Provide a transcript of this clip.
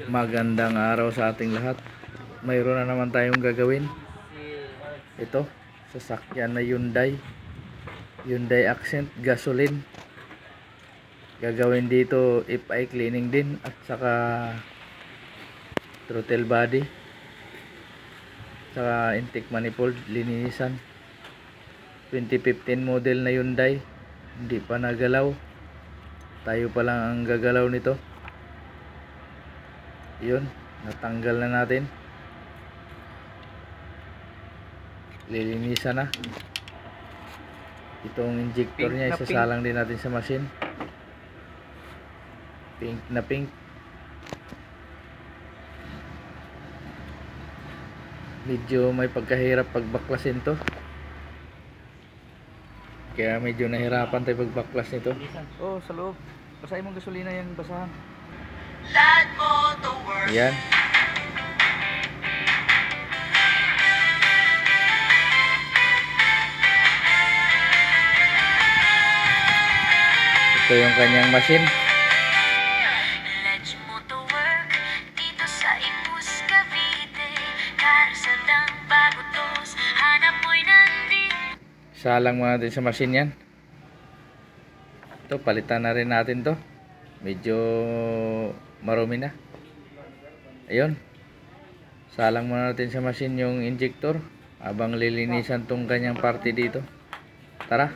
Magandang araw sa ating lahat. Mayroon na naman tayong gagawin. Ito, sasakyan na Hyundai Accent gasoline. Gagawin dito FI cleaning din at saka throttle body, saka intake manifold linisan. 2015 model na Hyundai, hindi pa nagalaw. Tayo pa lang ang gagalaw nito. Yun, natanggal na natin. Lilinisan na. Itong injector niya, isasalang din natin sa machine. Pink na pink. Medyo may pagkahirap pagbaklasin to. Kaya medyo nahirapan tayo pagbaklas nito. Oh, sa loob. Basahin mong gasolina yung basahan. Yan. Ito yung kanyang machine. Salang muna natin sa machine yan. Ito, palitan na rin natin to. Medyo marumi na. Ayun. Salang muna natin sa machine yung injector habang lilinisan tong kanyang parte dito. Tara.